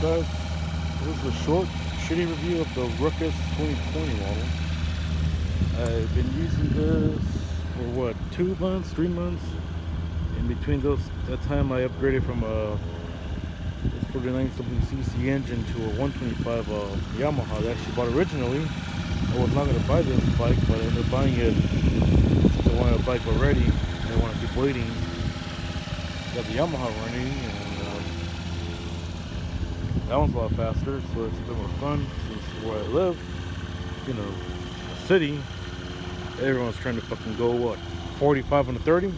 So guys, this is a short, shitty review of the Ruckus 2020 model. I've been using this for what, 2 months, 3 months? In between that time I upgraded from a 49 something cc engine to a 125 Yamaha that I actually bought originally. I was not going to buy this bike, but I ended up buying it since I wanted a bike already. I didn't want to keep waiting. Got the Yamaha running, and that one's a lot faster, so it's a bit more fun. Since where I live, you know, a city, everyone's trying to fucking go what, 45 on the 30.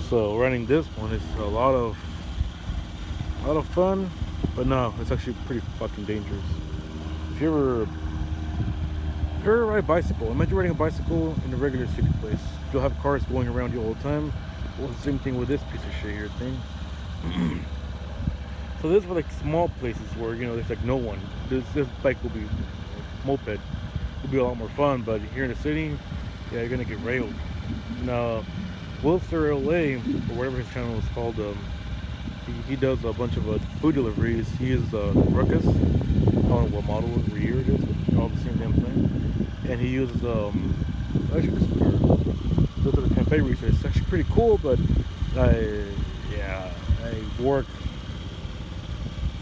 So running this one is a lot of fun, but no, it's actually pretty fucking dangerous. If you ever ride a bicycle, imagine riding a bicycle in a regular city place. You'll have cars going around you all the time. Well, the same thing with this piece of shit here thing. So this for like small places where, you know, there's like no one. This bike will be, moped, will be a lot more fun. But here in the city, yeah, you're gonna get railed. Now, Wilster LA, or whatever his channel is called, he does a bunch of food deliveries. He uses Ruckus. I don't know what model or year it is, but they're all the same damn thing. And he uses electric scooter. Those are the cafe research. It's actually pretty cool, but I work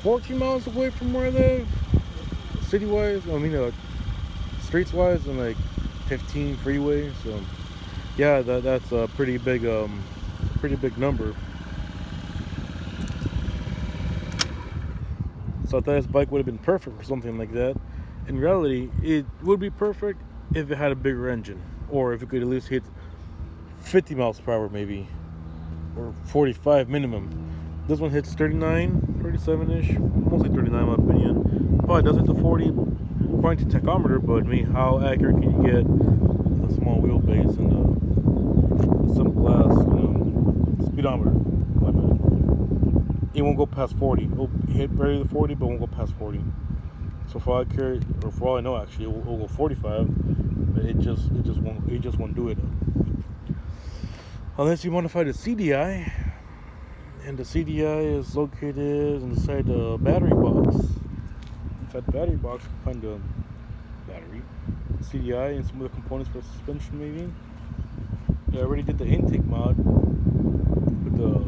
14 miles away from where I live, city-wise. I mean, streets-wise, and like 15 freeway. So yeah, that's a pretty big number. So I thought this bike would have been perfect for something like that. In reality, it would be perfect if it had a bigger engine, or if it could at least hit 50 miles per hour maybe, or 45 minimum. This one hits 39, 37-ish, mostly 39 in my opinion. Probably does hit the 40 according to Tachometer, but I mean, how accurate can you get with a small wheelbase and a simple ass, speedometer? My bad. It won't go past 40. It'll hit barely the 40, but won't go past 40. So for all I know, actually, it will go 45, but it just won't do it. Unless you modify the CDI, and the CDI is located inside the battery box. Inside the battery box, you can find the battery, CDI, and some of the components for suspension maybe. Yeah, I already did the intake mod with the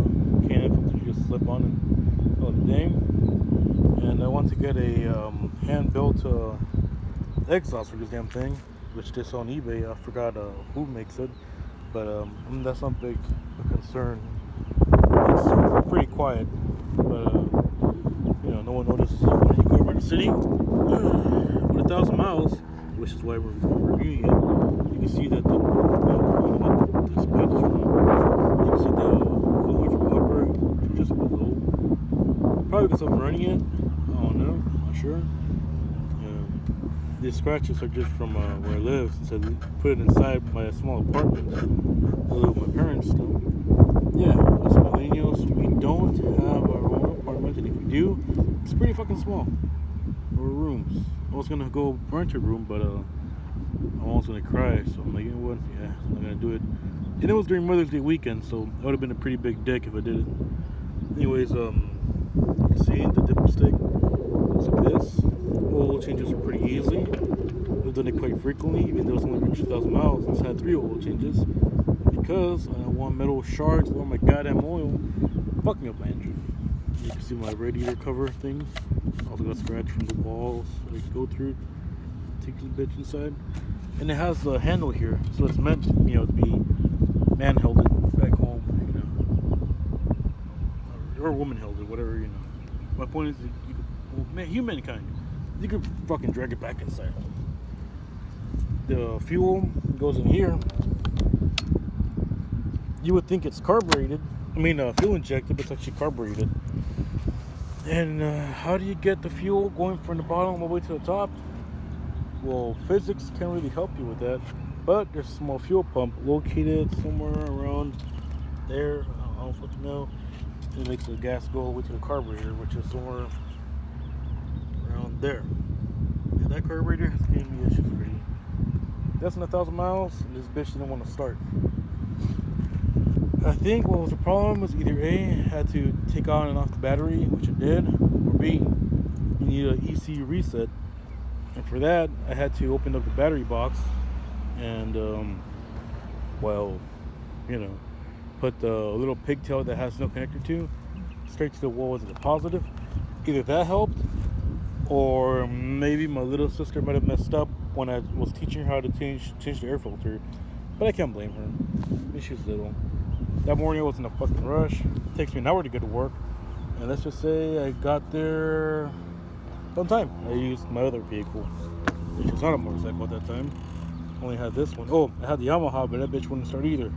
can filter you just slip on and call it a day. And I want to get a hand-built exhaust for this damn thing, which they sell on eBay. I forgot who makes it, but that's not big a concern. It's pretty quiet, but no one notices it when you go around the city. With 1,000 miles, which is why we're reviewing it, you can see that this page is from. You can see the going from upper to just below. Probably because I'm running it. I don't know. I'm not sure. These scratches are just from where I live, since I put it inside my small apartment. I live with my parents still. Yeah, us millennials, we don't have our own apartment, and if we do, it's pretty fucking small. Or rooms. I was gonna go rent a room, but I'm almost gonna cry, so I'm like, you know what? Yeah, I'm not gonna do it. And it was during Mother's Day weekend, so I would have been a pretty big dick if I did it. Anyways, you can see the dipstick looks like this. Oil changes are pretty easy. I've done it quite frequently, even though it's only reached 2,000 miles. It's had 3 oil changes because I don't want metal shards or my goddamn oil fucking up my engine. You can see my radiator cover thing. Also got scratched from the walls. I go through, take this bitch inside, and it has a handle here, so it's meant, to be man-held back home, or woman-held, whatever, My point is, humankind, you could fucking drag it back inside. The fuel goes in here. You would think it's carbureted. Fuel injected, but it's actually carbureted. And how do you get the fuel going from the bottom all the way to the top? Well, physics can't really help you with that. But there's a small fuel pump located somewhere around there. I don't fucking know. It makes the gas go all the way to the carburetor, which is somewhere around there. And that carburetor has given me issues for you. That's in 1,000 miles, and this bitch didn't want to start. I think what was the problem was either A, had to take on and off the battery, which it did, or B, need an ECU reset. And for that, I had to open up the battery box and, put the little pigtail that has no connector to straight to the wall as a positive. Either that helped, or maybe my little sister might have messed up when I was teaching her how to change the air filter. But I can't blame her. She was little. That morning I was in a fucking rush. It takes me an hour to get to work. And let's just say I got there on time. I used my other vehicle, which was not a motorcycle at that time. Only had this one. Oh, I had the Yamaha, but that bitch wouldn't start either.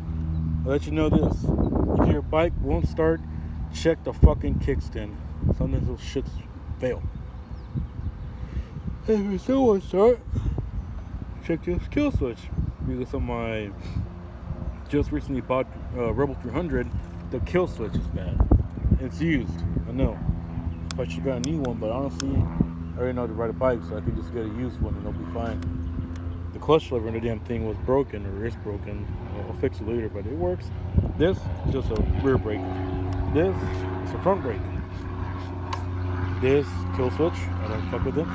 I'll let you know this. If your bike won't start, check the fucking kickstand. Sometimes those shits fail. If it still won't start, check this kill switch. Because of my just recently bought Rebel 300, the kill switch is bad. It's used, I know. I should have got a new one, but honestly, I already know how to ride a bike, so I could just get a used one and it'll be fine. The clutch lever in the damn thing was broken, or is broken. I'll fix it later, but it works. This is just a rear brake. This is a front brake. This kill switch, I don't fuck with it.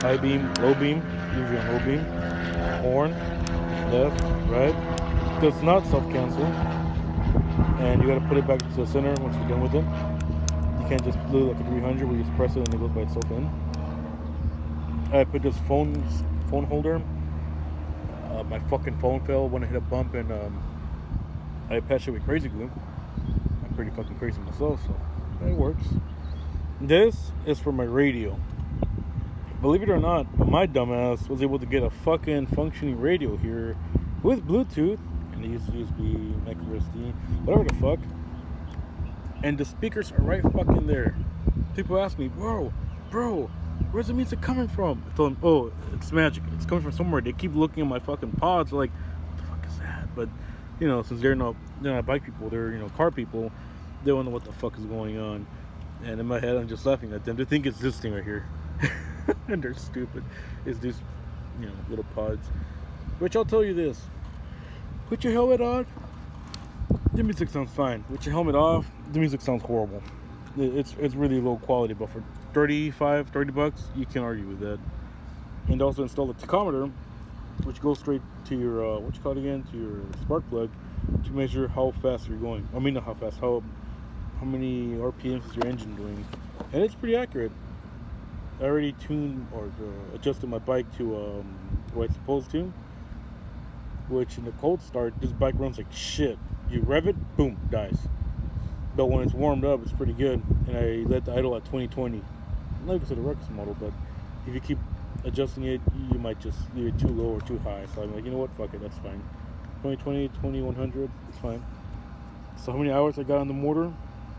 High beam, low beam, usually on low beam. Horn, left, right. Does not self-cancel. And you gotta put it back to the center once you're done with it. You can't just do it like a 300 where you just press it and it goes by itself in. I put this phone holder. My fucking phone fell when I hit a bump, and I patched it with crazy glue. I'm pretty fucking crazy myself, so it works. This is for my radio. Believe it or not, my dumbass was able to get a fucking functioning radio here with Bluetooth, and they use USB, micro SD, whatever the fuck. And the speakers are right fucking there. People ask me, bro, where's the music coming from? I told them, oh, it's magic. It's coming from somewhere. They keep looking at my fucking pods like, what the fuck is that? But, since they're not bike people, they're, car people, they don't know what the fuck is going on. And in my head, I'm just laughing at them. They think it's this thing right here. And they're stupid. It's these, little pods. Which I'll tell you this. Put your helmet on, the music sounds fine. With your helmet off, the music sounds horrible. It's really low quality, but for $30 you can't argue with that. And also install a tachometer, which goes straight to your to your spark plug to measure how fast you're going. I mean, not how fast, how many RPMs is your engine doing, and it's pretty accurate. I already tuned or adjusted my bike to what it's supposed to, which in the cold start, this bike runs like shit. You rev it, boom, dies. But when it's warmed up, it's pretty good. And I let the idle at 2020. Not because of the Ruckus model, but if you keep adjusting it, you might just leave it too low or too high. So I'm like, you know what, fuck it, that's fine. 2020, 2100, it's fine. So how many hours I got on the motor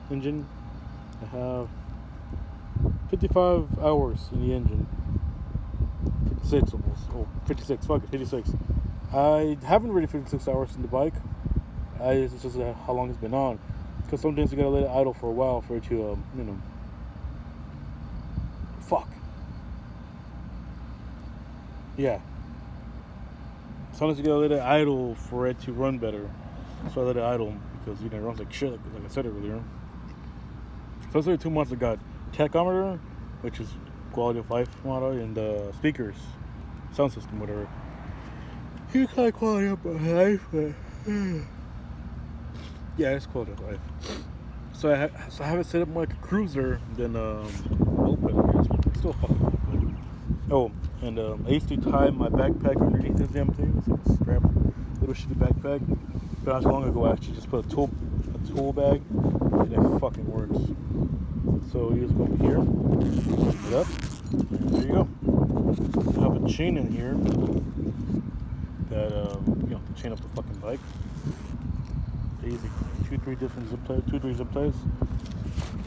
engine? I have 55 hours in the engine. 56 almost. Oh, 56, fuck it, 56. I haven't really 56 hours in the bike. It's just how long it's been on. Because sometimes you gotta let it idle for a while for it to, fuck. Yeah. Sometimes you gotta let it idle for it to run better. So I let it idle because, it runs like shit, like I said earlier. So it's only 2 months I got Tachometer, which is quality of life model, and speakers, sound system, whatever. You call it quality of life, but yeah, it's quality of life. So I have it set up more like a cruiser than open. It's still fucking open. Oh, and I used to tie my backpack underneath this damn thing. It's like a strap, little shitty backpack. But not too long ago, I actually just put a tool bag, and it fucking works. So you just go over here, open it up, and there you go. I have a chain in here that to chain up the fucking bike. Easy, 2-3 different zip ties, 2-3 zip ties.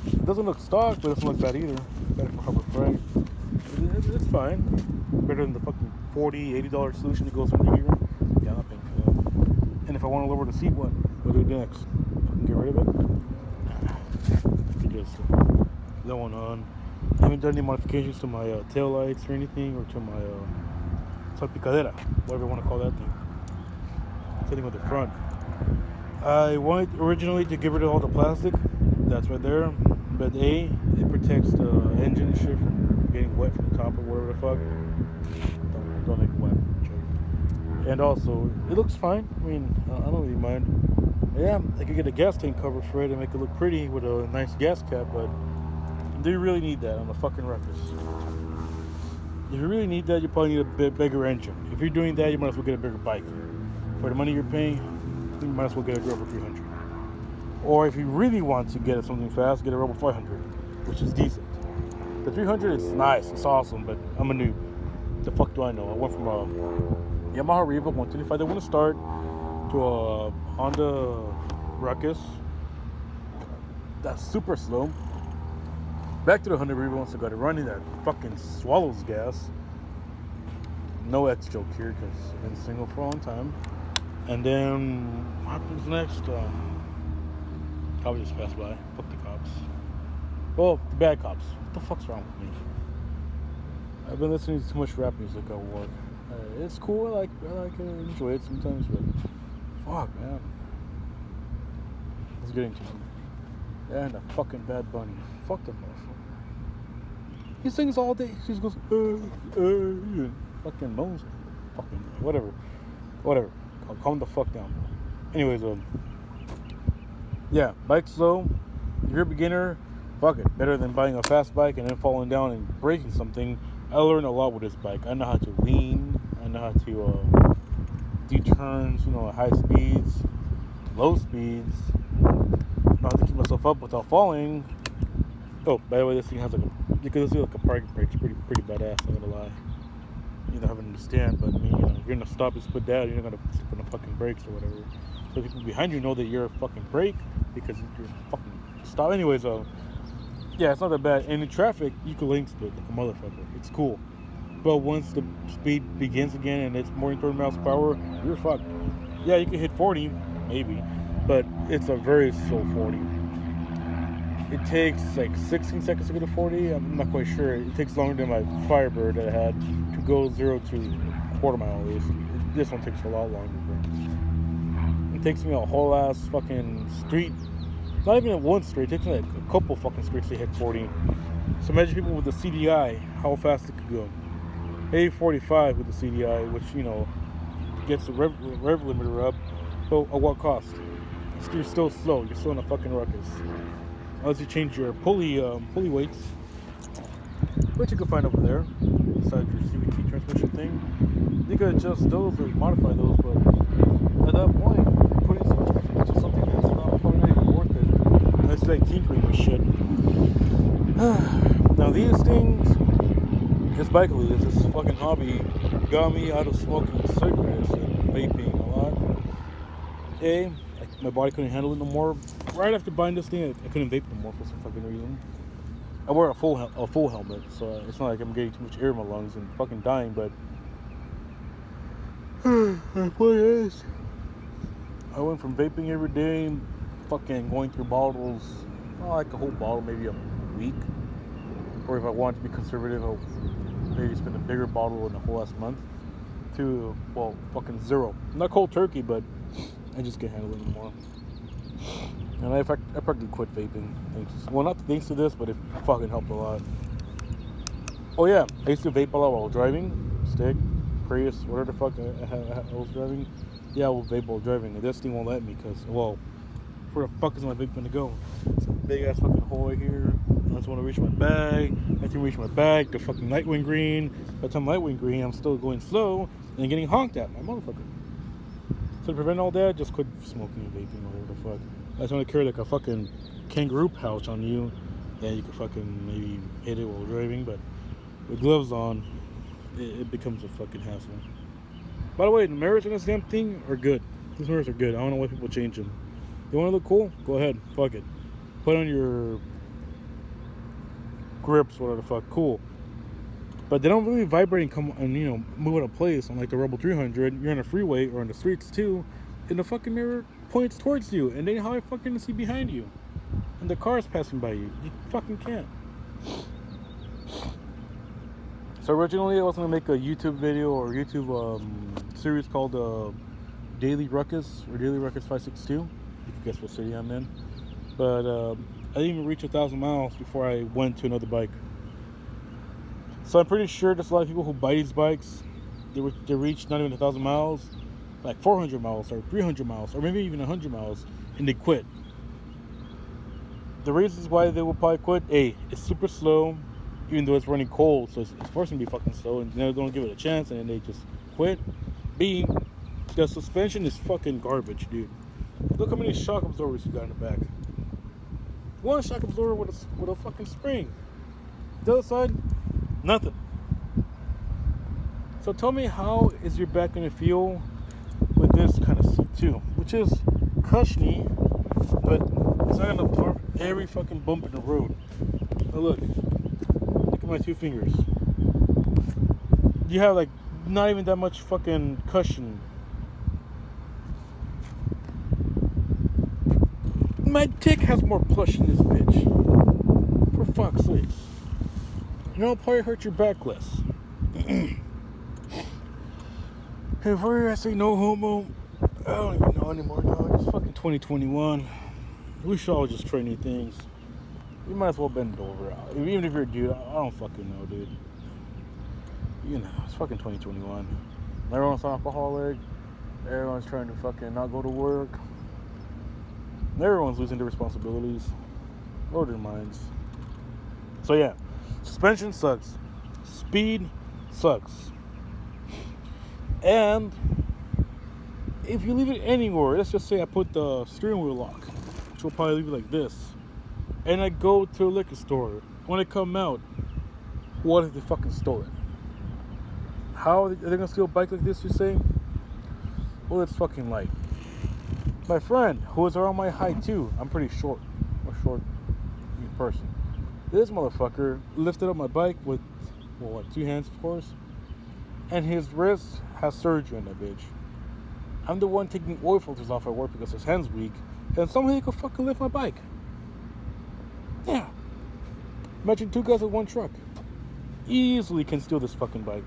It doesn't look stock, but it doesn't look bad either. Got it for Harbor Freight. It's fine. Better than the fucking $40-$80 solution that goes under here. Yeah, I'm not paying for that. And if I want to lower the seat, what do I do next? Fucking get rid of it? I could just that one on. I haven't done any modifications to my tail lights or anything, or to my salpicadera, whatever you want to call that thing. Sitting with the front. I wanted originally to get rid of all the plastic that's right there, but it protects the engine and shit from getting wet from the top or whatever the fuck. Don't make it wet. And also, it looks fine. I mean, I don't really mind. Yeah, I could get a gas tank cover for it and make it look pretty with a nice gas cap, but do you really need that on the fucking Ruckus? If you really need that, you probably need a bit bigger engine. If you're doing that, you might as well get a bigger bike. For the money you're paying, you might as well get a Rebel 300. Or if you really want to get something fast, get a Rebel 500, which is decent. The 300 is nice, it's awesome, but I'm a noob. The fuck do I know? I went from a Yamaha Riva 125 that want to start to a Honda Ruckus that's super slow. Back to the Honda Riva once I got it running, that fucking swallows gas. No X-Joke here because I've been single for a long time. And then what happens next? Probably just pass by. Fuck the cops. Well, the bad cops. What the fuck's wrong with me? I've been listening to too much rap music at work. It's cool. I like it. Enjoy it sometimes, but fuck, man. It's getting to me. And a fucking Bad Bunny. Fuck that motherfucker. He sings all day. He just goes, fucking moans. Fucking whatever. Calm the fuck down, bro. Anyways, yeah, bike slow. If you're a beginner, fuck it. Better than buying a fast bike and then falling down and breaking something. I learned a lot with this bike. I know how to lean. I know how to do turns, at high speeds, low speeds. I know how to keep myself up without falling. Oh, by the way, this thing has you can see like a parking brake. It's pretty badass, I'm not gonna lie. You don't have to understand, but I mean, if you're gonna stop and split down, you're not gonna slip on the fucking brakes or whatever. So people behind you know that you're a fucking brake because you're fucking stop. Anyways, yeah, it's not that bad. And in traffic, you can lane split like a motherfucker. It's cool. But once the speed begins again and it's more than 30 miles per hour, you're fucked. Yeah, you can hit 40, maybe, but it's a very slow 40. It takes like 16 seconds to go to 40. I'm not quite sure. It takes longer than my Firebird that I had to go 0 to a quarter mile at least. This one takes a lot longer. It takes me a whole ass fucking street. Not even one street. It takes me like a couple fucking streets to hit 40. So imagine people with the CDI, how fast it could go. 45 with the CDI, which, gets the rev limiter up. So at what cost? You're still slow. You're still in a fucking Ruckus. Unless you change your pulley weights, which you can find over there, inside your CVT transmission thing. You can adjust those or modify those, but at that point, you're putting so much effort into something that's probably not even worth it. Unless you like tinkering with shit. Now these things, this bike league, this fucking hobby, got me out of smoking cigarettes and vaping a lot. My body couldn't handle it no more. Right after buying this thing, I couldn't vape no more for some fucking reason. I wear a full helmet, so it's not like I'm getting too much air in my lungs and fucking dying, but my point is, I went from vaping every day, fucking going through bottles, like a whole bottle, maybe a week. Or if I wanted to be conservative, I'll maybe spend a bigger bottle in the whole last month. To, fucking 0. Not cold turkey, but I just can't handle it anymore. And I practically quit vaping. Not thanks to this, but it fucking helped a lot. Oh yeah, I used to vape a lot while driving. Stick, Prius, whatever the fuck I was driving. Yeah, I will vape while driving. And this thing won't let me because, where the fuck is my vape gonna go? It's a big ass fucking hole right here. I just want to reach my bag. I can reach my bag. The fucking Nightwing green. By the time Nightwing green, I'm still going slow and getting honked at, my motherfucker. So to prevent all that, just quit smoking and vaping, whatever the fuck. I just want to carry like a fucking kangaroo pouch on you. Yeah, you can fucking maybe hit it while driving, but with gloves on, it becomes a fucking hassle. By the way, the mirrors on this damn thing are good. These mirrors are good. I don't know why people change them. You want to look cool? Go ahead. Fuck it. Put on your grips, whatever the fuck. Cool. But they don't really vibrate and come and, move out of place. Unlike the Rebel 300, you're on a freeway or on the streets too, and the fucking mirror points towards you. And then how I fucking see behind you? And the car's passing by you. You fucking can't. So originally I was going to make a YouTube video or YouTube series called Daily Ruckus or Daily Ruckus 562. You can guess what city I'm in. But I didn't even reach 1,000 miles before I went to another bike. So I'm pretty sure there's a lot of people who buy these bikes. They reach not even 1,000 miles, like 400 miles or 300 miles or maybe even 100 miles, and they quit. The reasons why they will probably quit: A, it's super slow, even though it's running cold, so it's forced them to be fucking slow, and they don't give it a chance, and then they just quit. B, the suspension is fucking garbage, dude. Look how many shock absorbers you got in the back. One shock absorber with a fucking spring. The other side, nothing. So tell me, how is your back gonna feel with this kind of seat too? Which is cushiony, but it's not gonna absorb every fucking bump in the road. Now look at my 2 fingers. You have like not even that much fucking cushion. My dick has more plush in this bitch. For fuck's sake. You know, it'll probably hurt your back less. Hey, before I say no homo, I don't even know anymore, dog. It's fucking 2021. We should all just try new things. You might as well bend it over. Even if you're a dude, I don't fucking know, dude. You know, it's fucking 2021. Everyone's an alcoholic. Everyone's trying to fucking not go to work. Everyone's losing their responsibilities or their minds. So yeah, suspension sucks. Speed sucks. And if you leave it anywhere, let's just say I put the steering wheel lock, which will probably leave it like this, and I go to a liquor store. When I come out, what if they fucking stole it? How are they gonna steal a bike like this, you say? Well, it's fucking light. My friend, who is around my height too, I'm pretty short, a short person. This motherfucker lifted up my bike with, well, what, 2 hands, of course, and his wrist has surgery on that bitch. I'm the one taking oil filters off at work because his hand's weak, and somehow he could fucking lift my bike. Yeah. Imagine 2 guys with 1 truck. Easily can steal this fucking bike.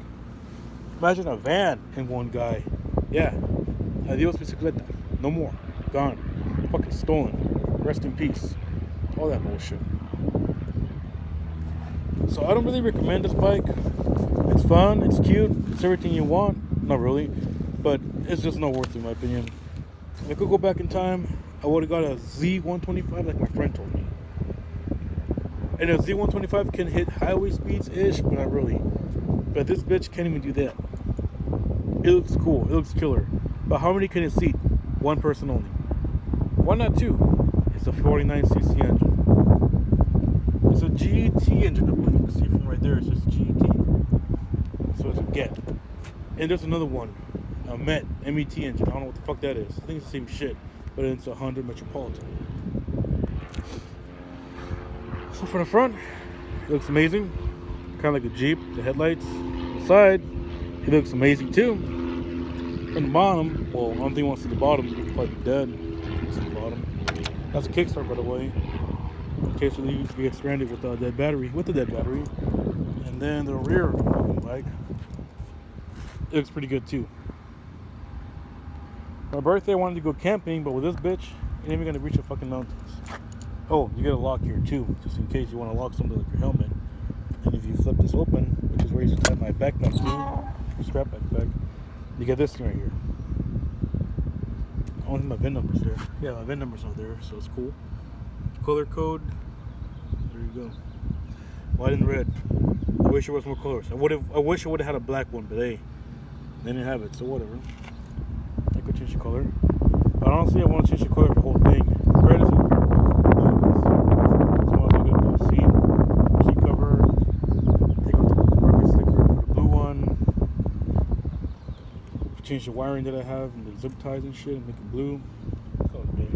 Imagine a van and 1 guy. Yeah. Adios bicicleta. No more. Gone. Fucking stolen. Rest in peace. All that bullshit. So I don't really recommend this bike. It's fun, it's cute, it's everything you want. Not really, but it's just not worth it in my opinion. If I could go back in time, I would have got a Z125 like my friend told me. And a Z125 can hit highway speeds-ish, but not really. But this bitch can't even do that. It looks cool, it looks killer. But how many can it seat? 1 person only. Why not 2? It's a 49cc engine. It's a GT engine, I believe. You can see from right there, it's just GT. So it's a get. And there's another one, a MET engine. I don't know what the fuck that is. I think it's the same shit, but it's a Honda Metropolitan. So from the front, it looks amazing. Kind of like a Jeep. The headlights, the side, it looks amazing too. From the bottom, well, I don't think you want to see the bottom. It's probably dead. See the bottom. That's a kickstart, by the way. In case you get stranded with a dead battery, and then the rear of the fucking bike, it looks pretty good too. My birthday, I wanted to go camping, but with this bitch, you ain't even gonna reach the fucking mountains. Oh, you get a lock here too, just in case you want to lock something like your helmet. And if you flip this open, which is where you tie my backpack to, strap backpack, you get this thing right here. I don't think my VIN number's there. Yeah, my VIN number's not there, so it's cool. Color code. There you go. White and red. I wish there was more colors. I wish I would have had a black one, but hey, they didn't have it, so whatever. I could change the color. But honestly, I want to change the color of the whole thing. Red is it. So I'm going to do seat cover. Take out the Ruckus sticker, put a blue one. Change the wiring that I have and the zip ties and shit and make it blue. Call it big.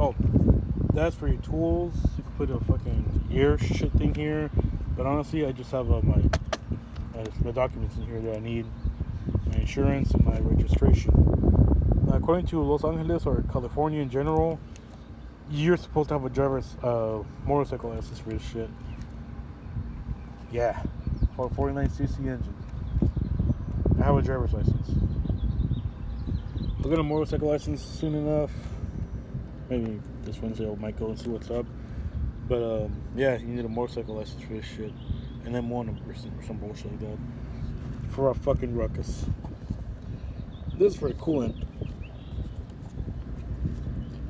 Oh, that's for your tools. You can put a fucking air shit thing here. But honestly, I just have my documents in here that I need. My insurance and my registration. Now, according to Los Angeles or California in general, you're supposed to have a driver's motorcycle license for this shit. Yeah, for a 49cc engine. I have a driver's license. I'll get a motorcycle license soon enough. Maybe this Wednesday I might go and see what's up. But yeah, you need a motorcycle license for this shit, and then one or some bullshit like that for a fucking Ruckus. This is for the coolant.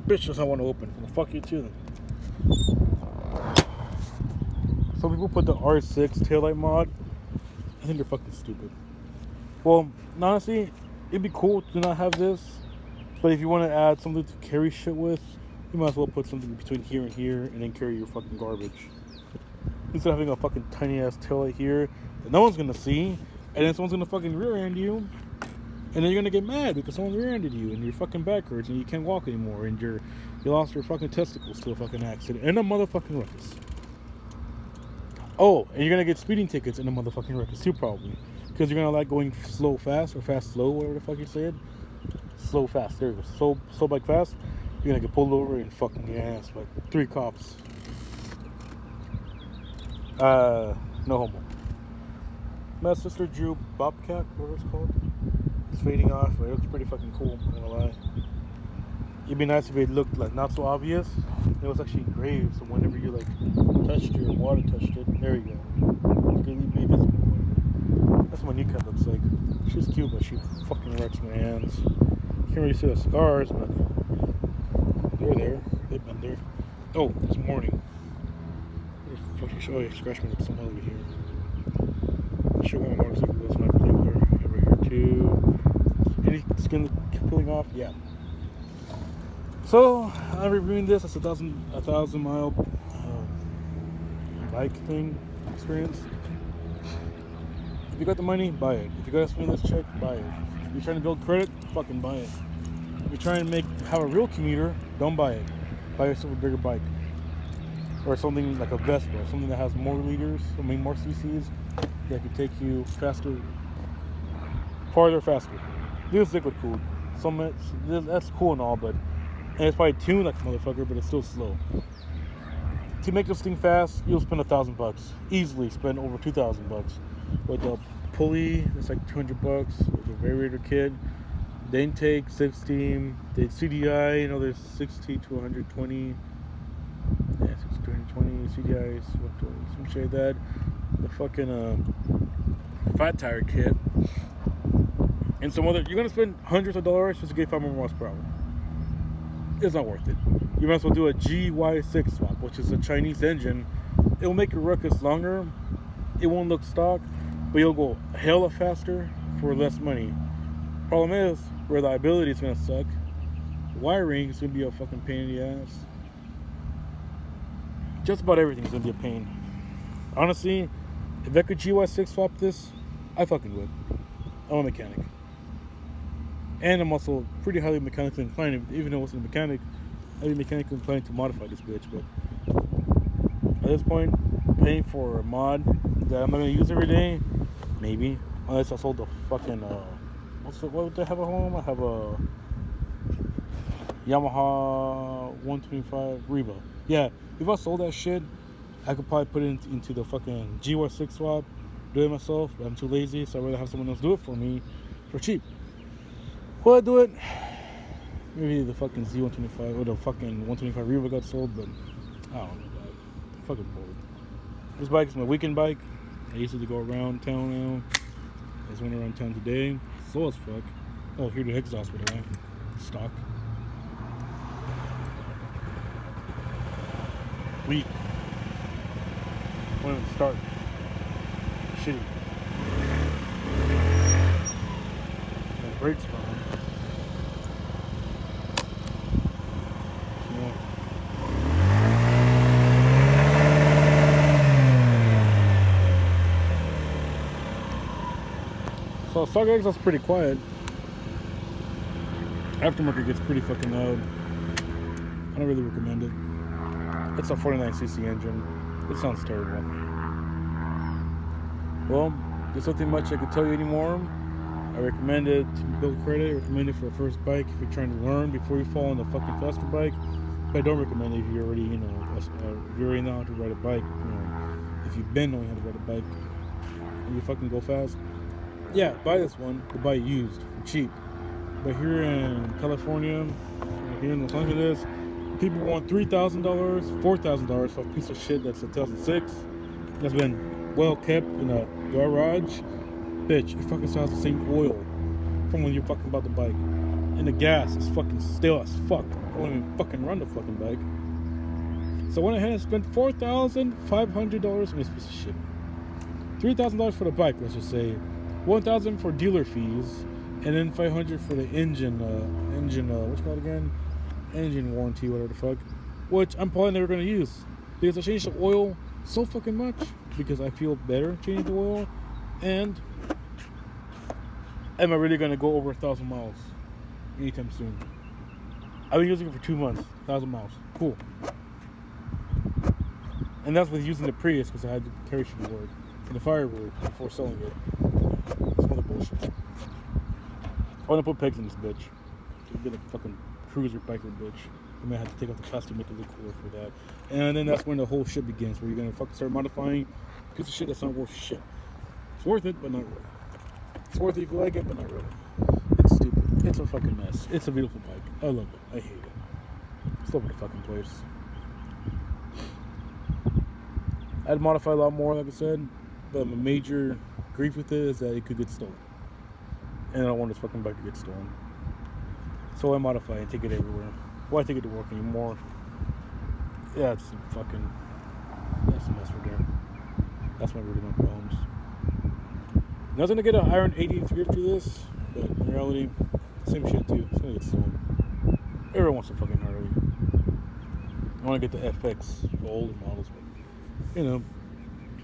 Bitch doesn't want to open. Well, fuck you too. Some people put the R6 taillight mod. I think they're fucking stupid. Well, honestly, it'd be cool to not have this, but if you want to add something to carry shit with, you might as well put something between here and here and then carry your fucking garbage. Instead of having a fucking tiny ass taillight here that no one's gonna see, and then someone's gonna fucking rear end you, and then you're gonna get mad because someone rear ended you and your fucking back hurts and you can't walk anymore and you lost your fucking testicles to a fucking accident in a motherfucking Ruckus. Oh, and you're gonna get speeding tickets in a motherfucking Ruckus too, probably. Because you're gonna like going slow fast or fast slow, whatever the fuck you said. Slow fast, there you go. Slow bike fast. You're gonna get pulled over and fucking your ass like 3 cops. No homo. My sister drew Bobcat, whatever it's called. It's fading off, but it looks pretty fucking cool, I'm not gonna lie. It'd be nice if it looked like not so obvious. It was actually engraved, so whenever you like touched it or water touched it, there you go. It's gonna be visible. That's what my new cat looks like. She's cute, but she fucking wrecks my hands. You can't really see the scars, but they're there. They've been there. Oh, this morning. Oh, yeah, scratched me with some over here. She went on my motorcycle when I played with her. Over here too. Any skin peeling off? Yeah. So I'm reviewing this. It's a thousand mile bike thing experience. If you got the money, buy it. If you got a stimulus check, buy it. If you're trying to build credit, fucking buy it. If you're trying to have a real commuter, don't buy it. Buy yourself a bigger bike. Or something like a Vespa, something that has more liters, more cc's, that can take you farther faster. This liquid cooled. That's cool and all, but and it's probably tuned like a motherfucker, but it's still slow. To make this thing fast, you'll spend $1,000. Easily spend over $2,000. With the pulley, it's like $200. With the variator kit, the intake, 16, the CDI, there's 60 to 120. Yeah, 60 to 120 CDIs, some shit like that. The fucking fat tire kit. And some other, you're gonna spend hundreds of dollars just to get 5 more miles per hour. It's not worth it. You might as well do a GY6 swap, which is a Chinese engine. It will make your Ruckus longer. It won't look stock, but you'll go hella faster for less money. Problem is, reliability is gonna suck. Wiring is gonna be a fucking pain in the ass. Just about everything is gonna be a pain. Honestly, if I could GY6 swap this, I fucking would. I'm a mechanic. And I'm also pretty highly mechanically inclined. Even though I wasn't a mechanic, I'd be mechanically inclined to modify this bitch. But at this point, paying for a mod that I'm not gonna use every day, maybe. Unless I sold the fucking what would I have at home? I have a Yamaha 125 Reba. Yeah, if I sold that shit, I could probably put it into the fucking GY6 swap, do it myself, but I'm too lazy, so I'd rather have someone else do it for me for cheap. Will I do it? Maybe the fucking Z125 or the fucking 125 Reba got sold, but I don't know about it. I'm fucking bored. This bike is my weekend bike. I used it to go around town now. I just went around town today. Slow as fuck. Oh, here's the exhaust, by the way. Stock. Weak. Won't even start. Shitty. My brakes gone. So stock exhaust is pretty quiet. Aftermarket gets pretty fucking loud. I don't really recommend it. It's a 49cc engine. It sounds terrible. Well, there's nothing much I can tell you anymore. I recommend it to build credit. I recommend it for a first bike if you're trying to learn before you fall on a fucking faster bike. But I don't recommend it if you already, if you already know how to ride a bike. If you've been knowing how to ride a bike and you fucking go fast. Yeah, buy this one, but buy it used, cheap. But here in California, here in Los Angeles, People want $3,000, $4,000 for a piece of shit that's a 2006, that's been well kept in a garage. Bitch, it fucking still has the same oil from when you fucking bought the bike. And the gas is fucking stale as fuck. I don't even fucking run the fucking bike. So I went ahead and spent $4,500 on this piece of shit. $3,000 for the bike, let's just say. $1,000 for dealer fees, and then $500 for the engine, what's it called again? Engine warranty, whatever the fuck. Which I'm probably never gonna use because I changed the oil so fucking much because I feel better changing the oil. And am I really gonna go over 1,000 miles anytime soon? I've been using it for 2 months, 1,000 miles. Cool. And that's with using the Prius because I had to carry shit to work and the Firebird before selling it. Some other bullshit. I want to put pegs in this bitch. It'll be like a fucking cruiser biker bitch. I may have to take off the plastic to make it look cooler for that. And then that's when the whole shit begins, where you're gonna fucking start modifying a piece of shit that's not worth shit. It's worth it, but not really. It's worth it if you like it, but not really. It's stupid. It's a fucking mess. It's a beautiful bike. I love it. I hate it. It's all over the fucking place. I'd modify a lot more, like I said, but my major grief with it is that it could get stolen. And I don't want this fucking bike to get stolen. So I modify and take it everywhere. Why take it to work anymore? Yeah, it's fucking... That's a mess right there. That's my really my problems. I was gonna get an Iron 83 after this, but in reality, same shit too. It's gonna get stolen. Everyone wants a fucking Harley. I wanna get the FX, the older models, but you know,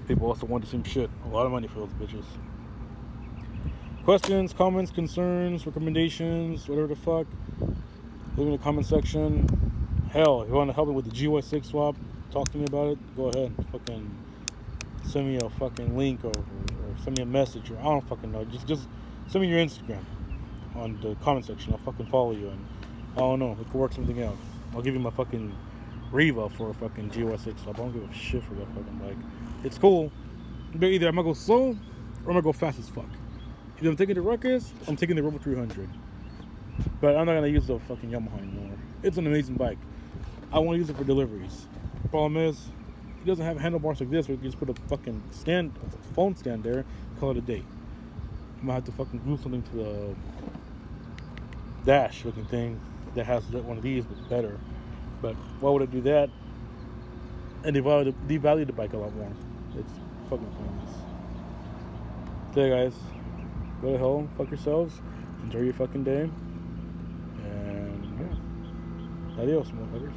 people also want the same shit. A lot of money for those bitches. Questions, comments, concerns, recommendations, whatever the fuck, leave in the comment section. Hell, if you want to help me with the GY6 swap, talk to me about it, go ahead. Fucking send me a fucking link or send me a message, or I don't fucking know. Just send me your Instagram on the comment section. I'll fucking follow you, and I don't know, we could work something out. I'll give you my fucking Riva for a fucking GY6 swap. I don't give a shit for that fucking bike. It's cool, but either I'm gonna go slow or I'm gonna go fast as fuck. If I'm taking the Ruckus, I'm taking the Robo 300. But I'm not gonna use the fucking Yamaha anymore. It's an amazing bike. I want to use it for deliveries. Problem is, it doesn't have handlebars like this where you can just put a fucking stand, phone stand there, call it a day. I'm gonna have to fucking glue something to the dash looking thing that has one of these but better. But why would I do that and devalue the bike a lot more? It's fucking pointless. So yeah, guys, go to hell, fuck yourselves, enjoy your fucking day, and yeah, adios, motherfuckers.